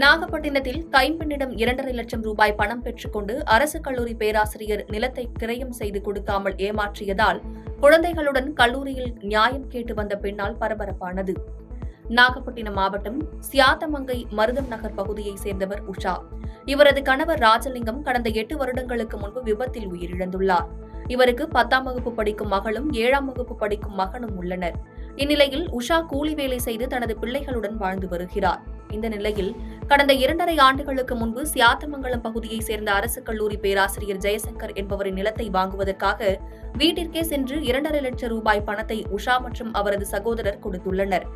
நாகப்பட்டினத்தில் கைம்பெண்ணிடம் 2.5 லட்சம் ரூபாய் பணம் பெற்றுக்கொண்டு அரசு கல்லூரி பேராசிரியர் நிலத்தை கிரயம் செய்து கொடுக்காமல் ஏமாற்றியதால் குழந்தைகளுடன் கல்லூரியில் நியாயம் கேட்டு வந்த பெண்ணால் பரபரப்பானது. நாகப்பட்டினம் மாவட்டம் சியாத்தமங்கை மருதம் நகர் பகுதியைச் சேர்ந்தவர் உஷா. இவரது கணவர் ராஜலிங்கம் கடந்த 8 வருடங்களுக்கு முன்பு விபத்தில் உயிரிழந்துள்ளார். இவருக்கு 10ஆம் வகுப்பு படிக்கும் மகளும் 7ஆம் வகுப்பு படிக்கும் மகனும் உள்ளனர். இந்நிலையில் உஷா கூலி வேலை செய்து தனது பிள்ளைகளுடன் வாழ்ந்து வருகிறார். இந்த நிலையில் கடந்த 2.5 ஆண்டுகளுக்கு முன்பு சியாத்தமங்கலம் பகுதியைச் சேர்ந்த அரசு கல்லூரி பேராசிரியர் ஜெயசங்கர் என்பவரின் நிலத்தை வாங்குவதற்காக வீட்டிற்கே சென்று 2.5 லட்சம் ரூபாய் பணத்தை உஷா மற்றும் அவரது சகோதரர் கொடுத்துள்ளனர்.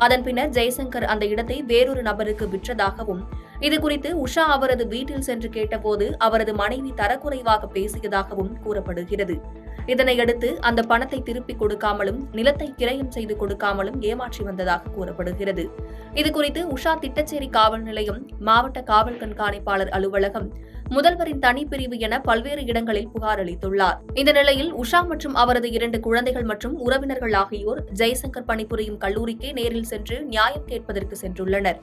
அதன் பின்னர் ஜெயசங்கர் அந்த இடத்தை வேறொரு நபருக்கு விற்றதாகவும், இதுகுறித்து உஷா அவரது வீட்டில் சென்று கேட்டபோது அவரது மனைவி தரக்குறைவாக பேசியதாகவும் கூறப்படுகிறது. இதனையடுத்து அந்த பணத்தை திருப்பிக் கொடுக்காமலும் நிலத்தை கிரயம் செய்து கொடுக்காமலும் ஏமாற்றி வந்ததாக கூறப்படுகிறது. இதுகுறித்து உஷா திட்டச்சேரி காவல் நிலையம், மாவட்ட காவல் கண்காணிப்பாளர் அலுவலகம், முதல்வரின் தனிப்பிரிவு என பல்வேறு இடங்களில் புகார் அளித்துள்ளார். இந்த நிலையில் உஷா மற்றும் அவரது 2 குழந்தைகள் மற்றும் உறவினர்கள் ஆகியோர் ஜெய்சங்கர் பணிபுரியும் கல்லூரிக்கே நேரில் சென்று நியாயம் கேட்பதற்கு சென்றுள்ளனர்.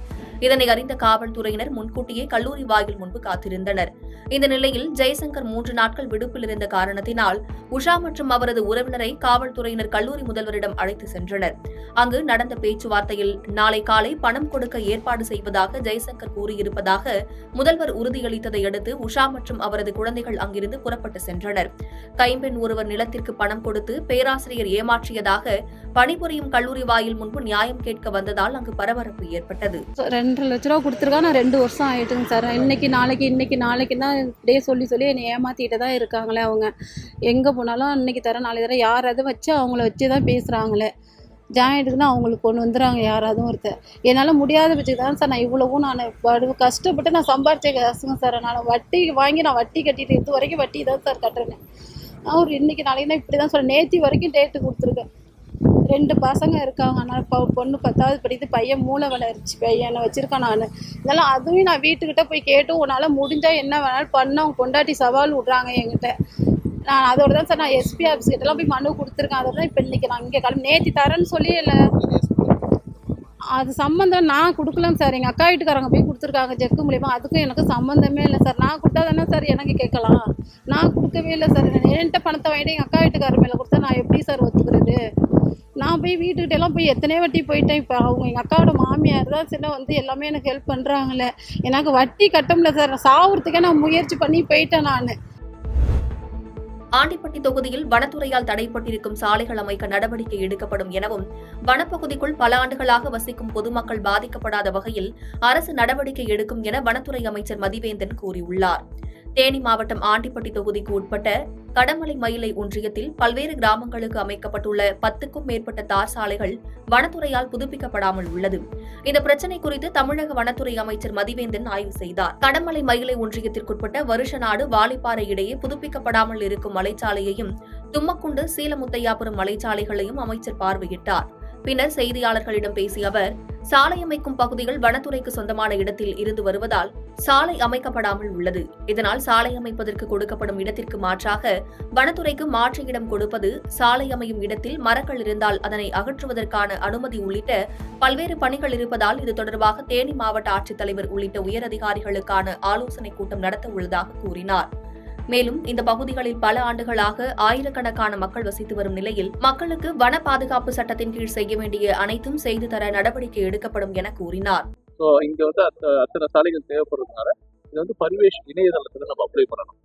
இதனை அறிந்த காவல்துறையினர் முன்கூட்டியே கல்லூரி வாயில் முன்பு காத்திருந்தனர். இந்த நிலையில் ஜெய்சங்கர் 3 நாட்கள் விடுப்பில் இருந்த காரணத்தினால் உஷா மற்றும் அவரது உறவினரை காவல்துறையினர் கல்லூரி முதல்வரிடம் அழைத்து சென்றனர். அங்கு நடந்த பேச்சுவார்த்தையில் நாளை காலை பணம் கொடுக்க ஏற்பாடு செய்வதாக ஜெய்சங்கர் கூறியிருப்பதாக முதல்வர் உறுதியளித்ததை அடுத்து உஷா மற்றும் அவரது குழந்தைகள் அங்கிருந்து புறப்பட்டு சென்றனர். கைம்பெண் ஒருவர் நிலத்திற்கு பணம் கொடுத்து பேராசிரியர் ஏமாற்றியதாக பணிபுரியும் கல்லூரி வாயில் முன்பு நியாயம் கேட்க வந்ததால் அங்கு பரபரப்பு ஏற்பட்டது. 2.5 லட்ச ரூபா கொடுத்துருக்கா. நான் 2 வருஷம் ஆயிட்டுங்க சார். இன்னைக்கு நாளைக்கு தான் இப்படியே சொல்லி என்னை ஏமாத்திட்டு தான் இருக்காங்களே. அவங்க எங்கே போனாலும் இன்னைக்கு தர நாளைக்கு தர யாராவது வச்சு அவங்கள வச்சு தான் பேசுகிறாங்களே. ஜாயிண்ட்டுக்குன்னா அவங்களுக்கு கொண்டு வந்துடுறாங்க யாராவது ஒருத்தர். என்னால் முடியாத பட்சத்துக்கு தான் சார் நான் இவ்வளவும் கஷ்டப்பட்டு நான் சம்பாரிச்ச காசுங்க சார். நான் வட்டி வாங்கி நான் வட்டி கட்டிட்டு இது வரைக்கும் வட்டி தான் சார் கட்டுறேன். நான் ஒரு இன்னைக்கு நாளைக்கு தான் இப்படி தான் சார். நேற்று வரைக்கும் டேட்டு கொடுத்துருக்கேன். 2 பசங்க இருக்காங்க. ஆனால் பொண்ணு 10வது படித்து, பையன் மூளை வளர்ச்சி பையனை வச்சுருக்கான். நான் இதெல்லாம் அதுவும் நான் வீட்டுக்கிட்ட போய் கேட்டு உன்னால் முடிஞ்சால் என்ன வேணாலும் பண்ண அவங்க கொண்டாட்டி சவால் விட்றாங்க என்கிட்ட. நான் அதோட தான் சார் நான் எஸ்பி ஆஃபீஸ் கிட்டலாம் போய் மனு கொடுத்துருக்கேன். அதோட தான் இப்போ இன்றைக்கி நான் இங்கே நேற்று தரேன்னு சொல்லி இல்லை அது சம்மந்தம் நான் கொடுக்கலாம் சார். எங்கள் அக்கா வீட்டுக்காரங்க போய் கொடுத்துருக்காங்க செக்கு மூலியமா. அதுக்கும் எனக்கு சம்மந்தமே இல்லை சார். நான் கொடுத்தா தானே சார் எனக்கு கேட்கலாம். நான் கொடுக்கவே இல்லை சார். என்கிட்ட பணத்தை வாங்கிட்டு எங்கள் அக்கா வீட்டுக்காரர் மேலே கொடுத்தா நான் எப்படி சார் ஒத்துக்கிறது? நான் போய் வீட்டுக்கிட்டெல்லாம் போய் எத்தனையோ வட்டி போயிட்டேன். இப்போ அவங்க எங்கள் அக்காவோட மாமியார் தான் சின்ன எல்லாமே எனக்கு ஹெல்ப் பண்ணுறாங்களே. எனக்கு வட்டி கட்ட முடியல சார். சாவுறதுக்கே நான் முயற்சி பண்ணி போயிட்டேன் நான். ஆண்டிப்பட்டி தொகுதியில் வனத்துறையால் தடைப்பட்டிருக்கும் சாலைகள் அமைக்க நடவடிக்கை எடுக்கப்படும் எனவும், வனப்பகுதிக்குள் பல ஆண்டுகளாக வசிக்கும் பொதுமக்கள் பாதிக்கப்படாத வகையில் அரசு நடவடிக்கை எடுக்கும் என வனத்துறை அமைச்சர் மதிவேந்தன் கூறியுள்ளார். தேனி மாவட்டம் ஆண்டிப்பட்டி தொகுதிக்கு உட்பட்ட கடமலை மயிலை ஒன்றியத்தில் பல்வேறு கிராமங்களுக்கு அமைக்கப்பட்டுள்ள 10க்கும் மேற்பட்ட தார் சாலைகள் வனத்துறையால் புதுப்பிக்கப்படாமல் உள்ளது. இந்த பிரச்சினை குறித்து தமிழக வனத்துறை அமைச்சர் மதிவேந்தன் ஆய்வு செய்தார். கடமலை மயிலை ஒன்றியத்திற்குட்பட்ட வருஷநாடு வாலிப்பாறை இடையே புதுப்பிக்கப்படாமல் இருக்கும் மலைச்சாலையையும், தும்மக்குண்டு சீலமுத்தையாபுரம் மலைச்சாலைகளையும் அமைச்சர் பார்வையிட்டார். பின்னர் செய்தியாளர்களிடம் பேசிய அவர், சாலை அமைக்கும் பகுதிகள் வனத்துறைக்கு சொந்தமான இடத்தில் இருந்து வருவதால் சாலை அமைக்கப்படாமல் உள்ளது. இதனால் சாலை அமைப்பதற்கு கொடுக்கப்படும் இடத்திற்கு மாற்றாக வனத்துறைக்கு மாற்று இடம் கொடுப்பது, சாலை அமையும் இடத்தில் மரங்கள் இருந்தால் அதனை அகற்றுவதற்கான அனுமதி உள்ளிட்ட பல்வேறு பணிகள் இருப்பதால் இது தொடர்பாக தேனி மாவட்ட ஆட்சித்தலைவர் உள்ளிட்ட உயரதிகாரிகளுக்கான ஆலோசனைக் கூட்டம் நடத்த உள்ளதாக கூறினார். மேலும் இந்த பகுதிகளில் பல ஆண்டுகளாக ஆயிரக்கணக்கான மக்கள் வசித்து வரும் நிலையில் மக்களுக்கு வன பாதுகாப்பு சட்டத்தின் கீழ் செய்ய வேண்டிய அனைத்தும் செய்து தர நடவடிக்கை எடுக்கப்படும் என கூறினார். இங்க அத்தனை சாலைகள் தேவைப்படுறதுனால இது பரிவேஷ் இணையதளத்துல நம்ம அப்ளை பண்ணணும்.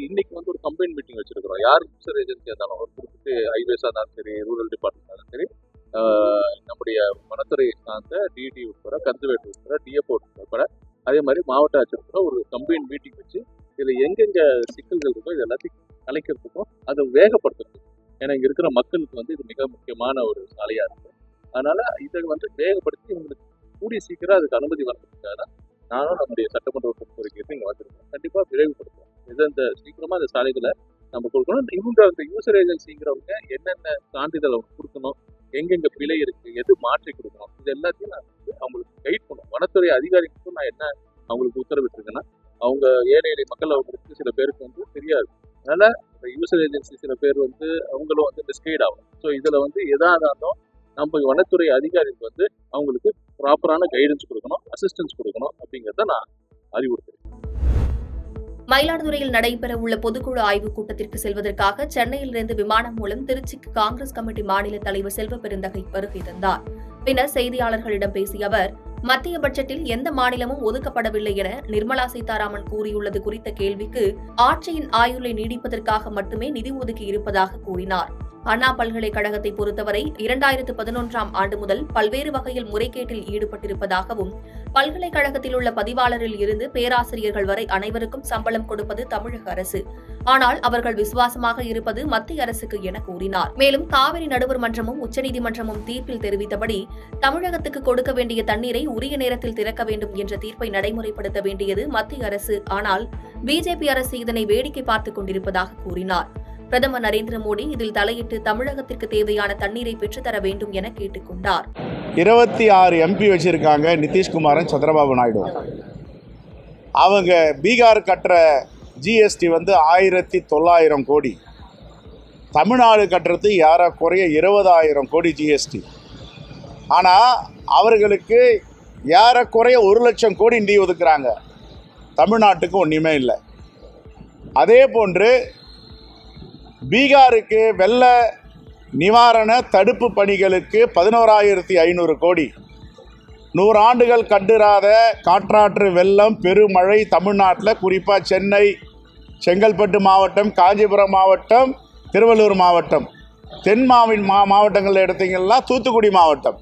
இன்னைக்கு ஒரு கம்பைன் மீட்டிங் வச்சிருக்கிறோம். யார் யூசர் ஏஜென்சியா இருந்தாலும், ஒரு குறிப்பிட்டு ஹைவேஸா இருந்தாலும் சரி, ரூரல் டிபார்ட்மெண்ட் இருந்தாலும் சரி, நம்முடைய வனத்துறை சார்ந்த டிடி உட்பட, கன்சர்வேட்டிவ் உட்பட, டிஎஃப்ஓ உட்பட, அதே மாதிரி மாவட்ட ஆட்சியர் உட்பட ஒரு கம்பைன் மீட்டிங் வச்சு இதில் எங்கெங்க சிக்கல்கள் இருக்கோ இது எல்லாத்தையும் அழைக்கிறதுக்கும் அதை வேகப்படுத்துறதுக்கும். ஏன்னா இங்கே இருக்கிற மக்களுக்கு இது மிக முக்கியமான ஒரு சாலையாக இருக்குது. அதனால இதை வேகப்படுத்தி இவங்களுக்கு கூடிய சீக்கிரம் அதுக்கு அனுமதி வர்றதுக்காக தான் நானும் நம்முடைய சட்டமன்ற கோரிக்கையை இங்கே வந்திருக்கோம். கண்டிப்பாக விரைவுபடுத்துவோம். இந்த சீக்கிரமாக அந்த சாலைகளை நம்ம கொடுக்கணும். இவங்க அந்த யூசர் ஏஜென்சிங்கிறவங்க என்னென்ன சான்றிதழ் அவங்க கொடுக்கணும், எங்கெங்க பிழை இருக்குது, எது மாற்றி கொடுக்கணும், இது எல்லாத்தையும் நான் அவங்களுக்கு கைட் பண்ணுவோம். வனத்துறை அதிகாரிகளுக்கும் நான் என்ன அவங்களுக்கு உத்தரவிட்டிருக்கேன்னா, அவங்க ஏழை மக்கள் அவங்களுக்கு சில பேருக்கு தெரியாது. அதனால யூசர் ஏஜென்சி சில பேர் அவங்களும் மிஸ்கைட் ஆகும். ஸோ இதில் எதா இருந்தாலும் நம்ம வனத்துறை அதிகாரிகள் அவங்களுக்கு ப்ராப்பரான கைடன்ஸ் கொடுக்கணும், அசிஸ்டன்ஸ் கொடுக்கணும் அப்படிங்கிறத நான் அறிவுறுத்துறேன். மயிலாடுதுறையில் நடைபெறவுள்ள பொதுக்குழு ஆய்வுக் கூட்டத்திற்கு செல்வதற்காக சென்னையிலிருந்து விமானம் மூலம் திருச்சிக்கு காங்கிரஸ் கமிட்டி மாநில தலைவர் செல்வ பெருந்தகை வருகை தந்தார். பின்னர் செய்தியாளர்களிடம் பேசிய அவர், மத்திய பட்ஜெட்டில் எந்த மாநிலமும் ஒதுக்கப்படவில்லை என நிர்மலா சீதாராமன் கூறியுள்ளது குறித்த கேள்விக்கு ஆட்சியின் ஆயுளை நீடிப்பதற்காக மட்டுமே நிதி ஒதுக்கி இருப்பதாக கூறினார். அண்ணா பல்கலைக்கழகத்தை பொறுத்தவரை 2011ஆம் ஆண்டு முதல் பல்வேறு வகையில் முறைகேட்டில் ஈடுபட்டிருப்பதாகவும், பல்கலைக்கழகத்தில் உள்ள பதிவாளரில் இருந்து பேராசிரியர்கள் வரை அனைவருக்கும் சம்பளம் கொடுப்பது தமிழக அரசு. ஆனால் அவர்கள் விசுவாசமாக இருப்பது மத்திய அரசுக்கு என கூறினார். மேலும் காவிரி நடுவர் மன்றமும் உச்சநீதிமன்றமும் தீர்ப்பில் தெரிவித்தபடி தமிழகத்துக்கு கொடுக்க வேண்டிய தண்ணீரை உரிய நேரத்தில் திறக்க வேண்டும் என்ற தீர்ப்பை நடைமுறைப்படுத்த வேண்டியது மத்திய அரசு. ஆனால் பிஜேபி அரசு இதனை வேடிக்கை பார்த்துக் கொண்டிருப்பதாக கூறினார். பிரதமர் நரேந்திர மோடி இதில் தலையிட்டு தமிழகத்திற்கு தேவையான தண்ணீரை பெற்றுத்தர வேண்டும் என கேட்டுக் கொண்டார். 26 MP வச்சிருக்காங்க நிதிஷ்குமாரும் சந்திரபாபு நாயுடு. அவங்க பீகார் கட்டுற ஜிஎஸ்டி 1900 கோடி, தமிழ்நாடு கட்டுறது ஏறக்குறைய 20,000 கோடி ஜிஎஸ்டி. ஆனால் அவர்களுக்கு ஏறக்குறைய 1 லட்சம் கோடி நிதி ஒதுக்குறாங்க. தமிழ்நாட்டுக்கு ஒன்றுமே இல்லை. அதே போன்று பீகாருக்கு வெள்ள நிவாரண தடுப்பு பணிகளுக்கு 11,500 கோடி. 100 ஆண்டுகள் கண்டிராத காற்றாற்று வெள்ளம், பெருமழை தமிழ்நாட்டில், குறிப்பாக சென்னை, செங்கல்பட்டு மாவட்டம், காஞ்சிபுரம் மாவட்டம், திருவள்ளூர் மாவட்டம், தென் மாவட்டங்களில் எடுத்தீங்கன்னா தூத்துக்குடி மாவட்டம்.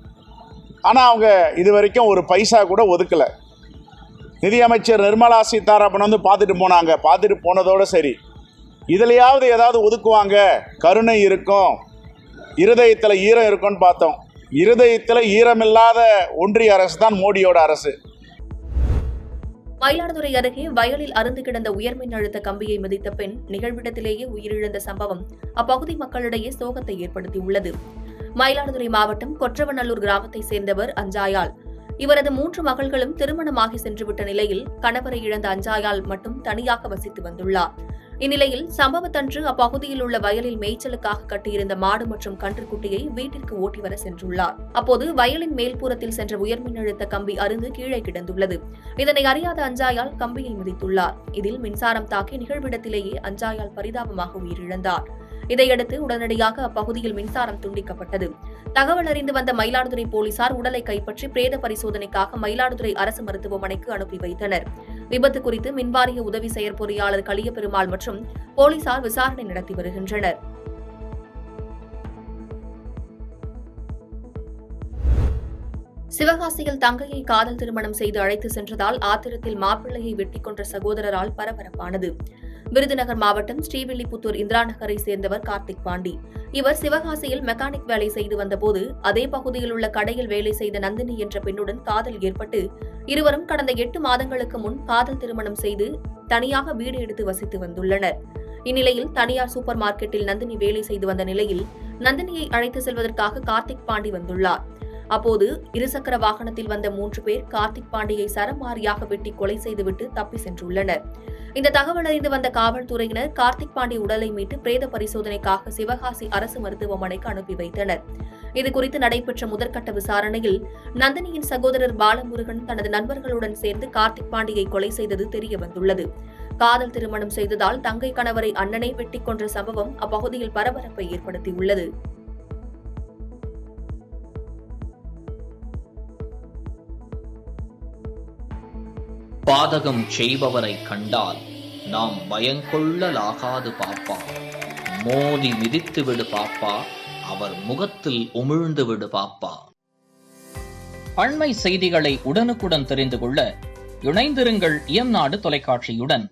ஆனால் அவங்க இது வரைக்கும் ஒரு பைசா கூட ஒதுக்கலை. நிதியமைச்சர் நிர்மலா சீதாராமன் பார்த்துட்டு போனாங்க. பார்த்துட்டு போனதோடு சரி. இதுலையாவது ஏதாவது ஒதுக்குவாங்க, கருணை இருக்கும், இருதயத்தில் ஈரம் இருக்கும்னு பார்த்தோம். இருதயத்தில் ஈரமில்லாத ஒன்றிய அரசு தான் மோடியோட அரசு. மயிலாடுதுறை அருகே வயலில் அறுந்து கிடந்த உயர்மின் அழுத்த கம்பியை மிதித்த பெண் நிகழ்விடத்திலேயே உயிரிழந்த சம்பவம் அப்பகுதி மக்களிடையே சோகத்தை ஏற்படுத்தியுள்ளது. மயிலாடுதுறை மாவட்டம் கொற்றவநல்லூர் கிராமத்தைச் சேர்ந்தவர் அஞ்சாயாள். இவரது 3 மகள்களும் திருமணமாகி சென்றுவிட்ட நிலையில் கணவரை இழந்த அஞ்சாயாள் மட்டும் தனியாக வசித்து வந்துள்ளார். இந்நிலையில் சம்பவத்தன்று அப்பகுதியில் உள்ள வயலில் மேய்ச்சலுக்காக கட்டியிருந்த மாடு மற்றும் கன்றுக்குட்டியை வீட்டிற்கு ஓட்டி வர சென்றுள்ளார். அப்போது வயலின் மேல்புறத்தில் சென்ற உயர்மின்னழுத்த கம்பி அறுந்து கீழே கிடந்துள்ளது. இதனை அறியாத அஞ்சாயாள் கம்பியை மிதித்துள்ளார். இதில் மின்சாரம் தாக்கி நிகழ்விடத்திலேயே அஞ்சாயாள் பரிதாபமாக உயிரிழந்தார். இதையடுத்து உடனடியாக அப்பகுதியில் மின்சாரம் துண்டிக்கப்பட்டது. தகவல் அறிந்து வந்த மயிலாடுதுறை போலீசார் உடலை கைப்பற்றி பிரேத பரிசோதனைக்காக மயிலாடுதுறை அரசு மருத்துவமனைக்கு அனுப்பி வைத்தனர். விபத்து குறித்து மின்வாரிய உதவி செயற்பொறியாளர் கலியபெருமாள் மற்றும் போலீசார் விசாரணை நடத்தி வருகின்றனர். சிவகாசியில் தங்கையை காதல் திருமணம் செய்து அழைத்து சென்றதால் ஆத்திரத்தில் மாப்பிள்ளையை வெட்டிக் கொன்ற சகோதரரால் பரபரப்பானது. விருதுநகர் மாவட்டம் ஸ்ரீவில்லிபுத்தூர் இந்திரா நகரை சேர்ந்தவர் கார்த்திக் பாண்டி. இவர் சிவகாசியில் மெக்கானிக் வேலை செய்து வந்தபோது அதே பகுதியில் உள்ள கடையில் வேலை செய்த நந்தினி என்ற பெண்ணுடன் காதல் ஏற்பட்டு இருவரும் கடந்த 8 மாதங்களுக்கு முன் காதல் திருமணம் செய்து தனியாக வீடு எடுத்து வசித்து வந்துள்ளனர். இந்நிலையில் தனியார் சூப்பர் மார்க்கெட்டில் நந்தினி வேலை செய்து வந்த நிலையில் நந்தினியை அழைத்து செல்வதற்காக கார்த்திக் பாண்டி வந்துள்ளார். அப்போது இருசக்கர வாகனத்தில் வந்த 3 பேர் கார்த்திக் பாண்டியை சரமாரியாக வெட்டி கொலை செய்துவிட்டு தப்பி சென்றுள்ளனர். இந்த தகவல் அறிந்து வந்த காவல்துறையினர் கார்த்திக் பாண்டி உடலை மீட்டு பிரேத பரிசோதனைக்காக சிவகாசி அரசு மருத்துவமனைக்கு அனுப்பி வைத்தனர். இதுகுறித்து நடைபெற்ற முதற்கட்ட விசாரணையில் நந்தினியின் சகோதரர் பாலமுருகன் தனது நண்பர்களுடன் சேர்ந்து கார்த்திக் பாண்டியை கொலை செய்தது தெரியவந்துள்ளது. காதல் திருமணம் செய்ததால் தங்கை கணவரை அண்ணனை வெட்டிக் கொன்ற சம்பவம் அப்பகுதியில் பரபரப்பை ஏற்படுத்தியுள்ளது. பாதகம் செய்பவரை கண்டால் நாம் பயங்கொள்ளலாகாது பாப்பா. மோதி மிதித்து விடு பாப்பா, அவர் முகத்தில் உமிழ்ந்து விடு பாப்பா. அண்மை செய்திகளை உடனுக்குடன் தெரிந்து கொள்ள இணைந்திருங்கள் இயம்நாடு தொலைக்காட்சியுடன்.